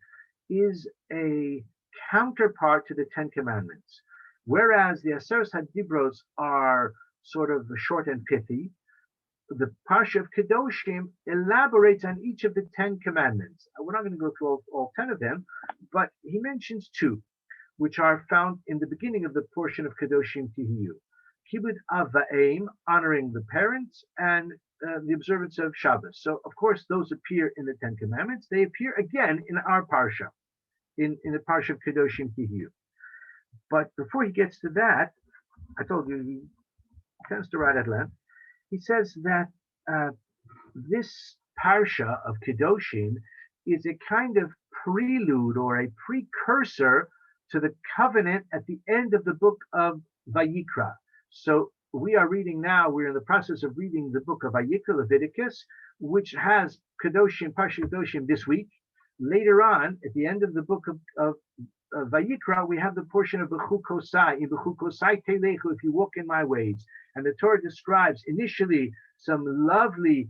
[SPEAKER 2] is a counterpart to the Ten Commandments. Whereas the Aseret HaDibros are sort of short and pithy, the Parsha of Kedoshim elaborates on each of the Ten Commandments. We're not going to go through all 10 of them, but he mentions two, which are found in the beginning of the portion of Kedoshim Tihiyu. Kibud Av Va'em, honoring the parents, and the observance of Shabbos. So, of course, those appear in the Ten Commandments. They appear again in our Parsha, in the Parsha of Kedoshim Tihiyu. But before he gets to that, I told you he tends to write at length. He says that this parsha of Kedoshim is a kind of prelude or a precursor to the covenant at the end of the book of Vayikra. So we are reading now, we're in the process of reading the book of Vayikra, Leviticus, which has Kedoshim, Parsha Kedoshim this week. Later on, at the end of the book of Vayikra, we have the portion of Bechukosai, in Bechukosai Telechu, if you walk in my ways. And the Torah describes initially some lovely,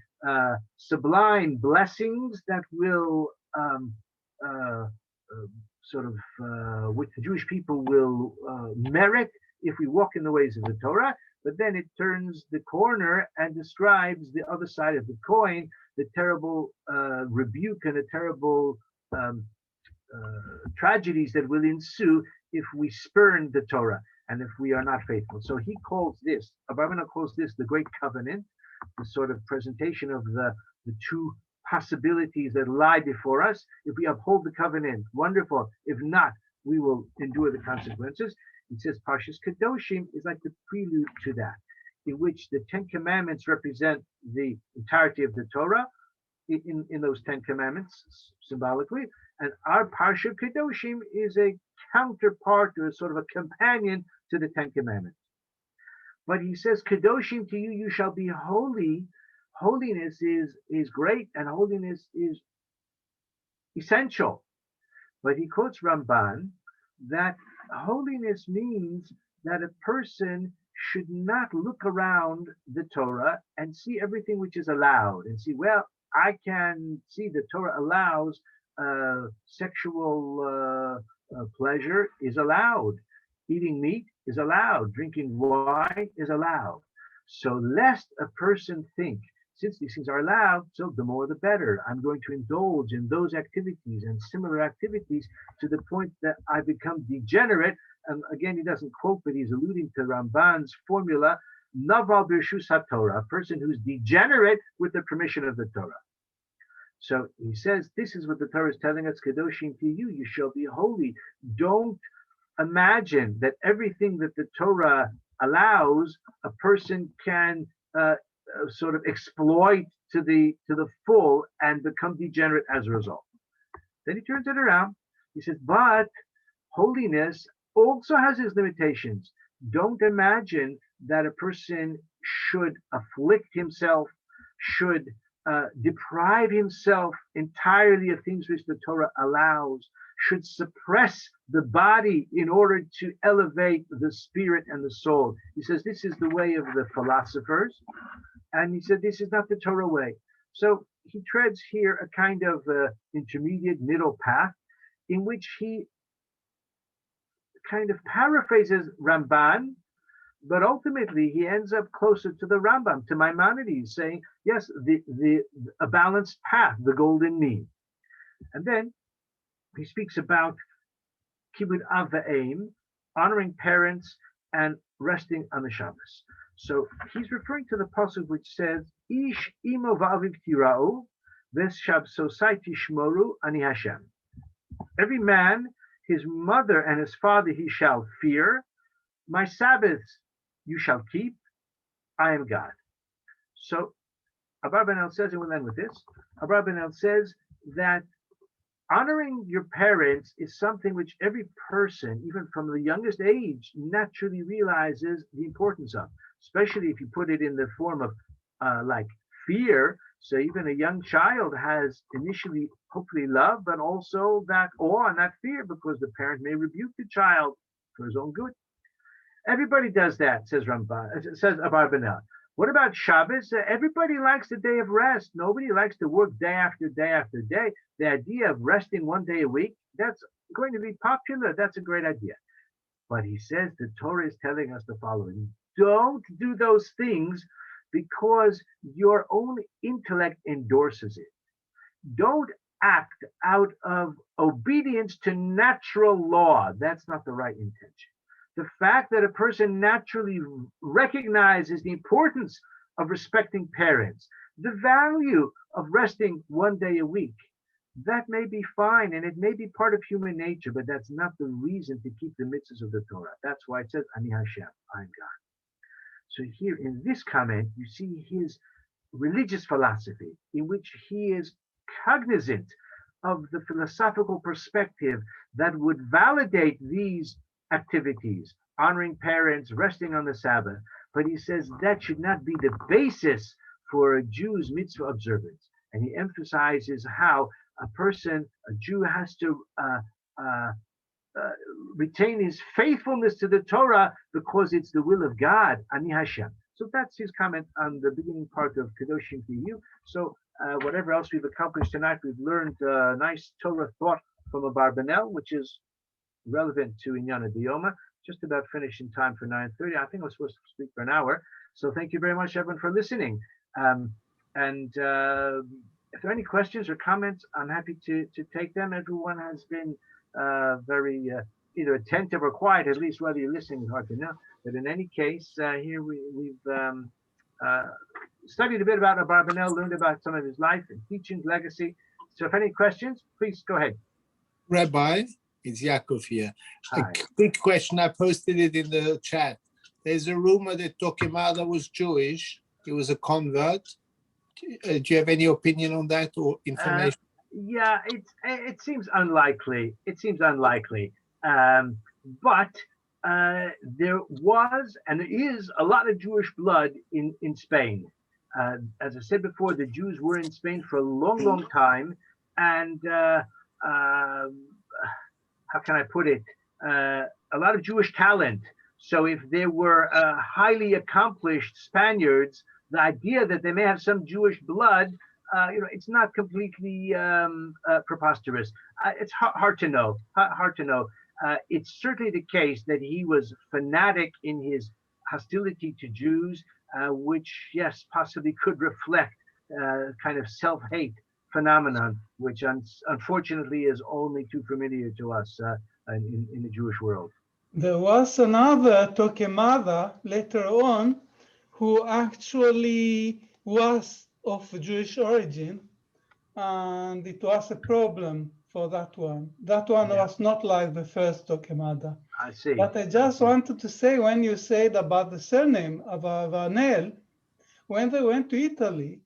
[SPEAKER 2] sublime blessings that will which the Jewish people will merit if we walk in the ways of the Torah. But then it turns the corner and describes the other side of the coin, the terrible rebuke and the terrible tragedies that will ensue if we spurn the Torah and if we are not faithful. So he calls this, Abarbanel calls this the Great Covenant, the sort of presentation of the two possibilities that lie before us. If we uphold the covenant, wonderful. If not, we will endure the consequences. He says Parshas Kedoshim is like the prelude to that, in which the Ten Commandments represent the entirety of the Torah in those Ten Commandments, symbolically. And our Parsha Kedoshim is a counterpart or a sort of a companion to the Ten Commandments. But he says, Kedoshim to you, you shall be holy. Holiness is great and holiness is essential. But he quotes Ramban that holiness means that a person should not look around the Torah and see everything which is allowed and see, well, I can see the Torah allows sexual pleasure is allowed, eating meat is allowed, drinking wine is allowed. So lest a person think, since these things are allowed, so the more the better. I'm going to indulge in those activities and similar activities to the point that I become degenerate. And again, he doesn't quote, but he's alluding to Ramban's formula, Naval Birshus HaTorah, a person who's degenerate with the permission of the Torah. So he says, this is what the Torah is telling us, Kedoshim to you, you shall be holy. Don't imagine that everything that the Torah allows, a person can sort of exploit to the full and become degenerate as a result. Then he turns it around. He says, but holiness also has its limitations. Don't imagine that a person should afflict himself, should deprive himself entirely of things which the Torah allows, should suppress the body in order to elevate the spirit and the soul. He says this is the way of the philosophers, and he said this is not the Torah way. So he treads here a kind of intermediate middle path in which he kind of paraphrases Ramban, but ultimately he ends up closer to the Rambam, to Maimonides, saying, yes, a balanced path, the golden mean. And then he speaks about Kibud Av V'Eim, honoring parents and resting on the Shabbos. So he's referring to the pasuk which says, Ish imo v'aviv tira'u, v'shabsosai tishmoru ani Hashem. Every man, his mother and his father he shall fear. My Sabbaths you shall keep. I am God. So Abarbanel says, and we'll end with this, Abarbanel says that honoring your parents is something which every person, even from the youngest age, naturally realizes the importance of, especially if you put it in the form of like fear. So even a young child has initially, hopefully, love, but also that awe and that fear, because the parent may rebuke the child for his own good. Everybody does that, says Abarbanel. What about Shabbos? Everybody likes the day of rest. Nobody likes to work day after day after day. The idea of resting one day a week, that's going to be popular. That's a great idea. But he says the Torah is telling us the following. Don't do those things because your own intellect endorses it. Don't act out of obedience to natural law. That's not the right intention. The fact that a person naturally recognizes the importance of respecting parents, the value of resting one day a week, that may be fine and it may be part of human nature, but that's not the reason to keep the mitzvahs of the Torah. That's why it says, Ani Hashem, I'm God. So here in this comment, you see his religious philosophy in which he is cognizant of the philosophical perspective that would validate these activities, honoring parents, resting on the Sabbath. But he says that should not be the basis for a Jew's mitzvah observance. And he emphasizes how a person, a Jew, has to retain his faithfulness to the Torah because it's the will of God, Ani Hashem. So that's his comment on the beginning part of Kedoshim to you. So whatever else we've accomplished tonight, we've learned a nice Torah thought from Abarbanel, which is relevant to Inyana Dioma. Just about finished in time for 9:30. I think I was supposed to speak for an hour. So thank you very much, everyone, for listening. If there are any questions or comments, I'm happy to take them. Everyone has been very either attentive or quiet, at least whether you're listening is hard to know. But in any case, here we've studied a bit about Abarbanel, learned about some of his life and teachings, legacy. So if any questions, please go ahead.
[SPEAKER 3] Rabbi, it's Yaakov here.
[SPEAKER 2] Hi.
[SPEAKER 3] A quick question. I posted it in the chat. There's a rumor that Torquemada was Jewish. He was a convert. Do you have any opinion on that or information?
[SPEAKER 2] Yeah, it seems unlikely. It seems unlikely. But there was and there is a lot of Jewish blood in Spain. As I said before, the Jews were in Spain for a long, long time. And how can I put it? A lot of Jewish talent. So if there were highly accomplished Spaniards, the idea that they may have some Jewish blood, it's not completely preposterous. It's hard to know. Hard to know. It's certainly the case that he was fanatic in his hostility to Jews, which, yes, possibly could reflect kind of self-hate phenomenon, which unfortunately is only too familiar to us in the Jewish world.
[SPEAKER 4] There was another Torquemada later on who actually was of Jewish origin, and it was a problem for that one. That one was not like the first Torquemada.
[SPEAKER 2] I see.
[SPEAKER 4] But I just wanted to say, when you said about the surname of Abarbanel, when they went to Italy,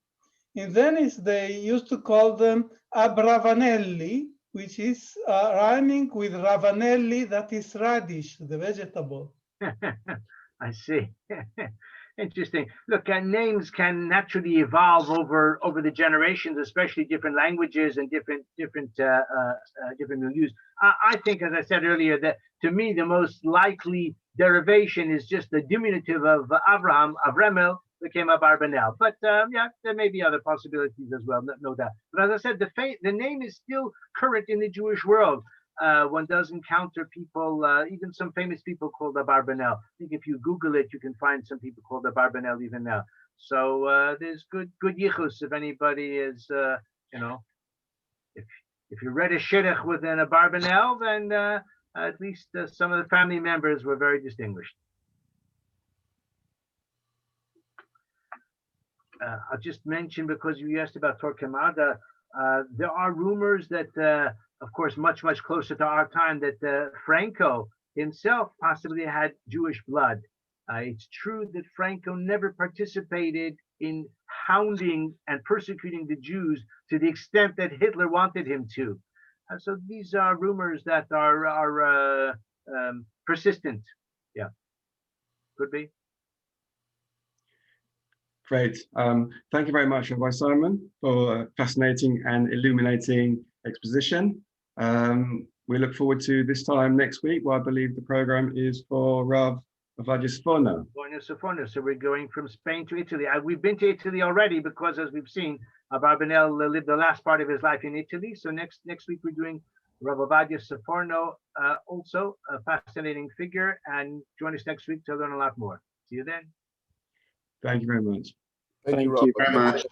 [SPEAKER 4] in Venice, they used to call them Abravanelli, which is rhyming with Ravanelli, that is radish, the vegetable.
[SPEAKER 2] I see. Interesting. Look, names can naturally evolve over the generations, especially different languages and different milieux. I think, as I said earlier, that to me the most likely derivation is just the diminutive of Abraham, Avremel, became Abarbanel. But yeah, there may be other possibilities as well, no doubt. But as I said, the name is still current in the Jewish world. One does encounter people, even some famous people called Abarbanel. I think if you Google it, you can find some people called Abarbanel even now. So there's good yichus if anybody is, if you read a shidduch with an Abarbanel, then at least some of the family members were very distinguished. I'll just mention, because you asked about Torquemada, there are rumors that, of course, much closer to our time, that Franco himself possibly had Jewish blood. It's true that Franco never participated in hounding and persecuting the Jews to the extent that Hitler wanted him to. So these are rumors that are persistent. Yeah, could be.
[SPEAKER 1] Great. Thank you very much, Rabbi Simon, for a fascinating and illuminating exposition. We look forward to this time next week, where I believe the program is for Rav Ovadia Sforno.
[SPEAKER 2] So we're going from Spain to Italy. We've been to Italy already, because as we've seen, Abarbanel lived the last part of his life in Italy. So next week we're doing Rav Ovadia Sforno, also a fascinating figure. And join us next week to learn a lot more. See you then.
[SPEAKER 1] Thank you very much.
[SPEAKER 5] Thank you very much.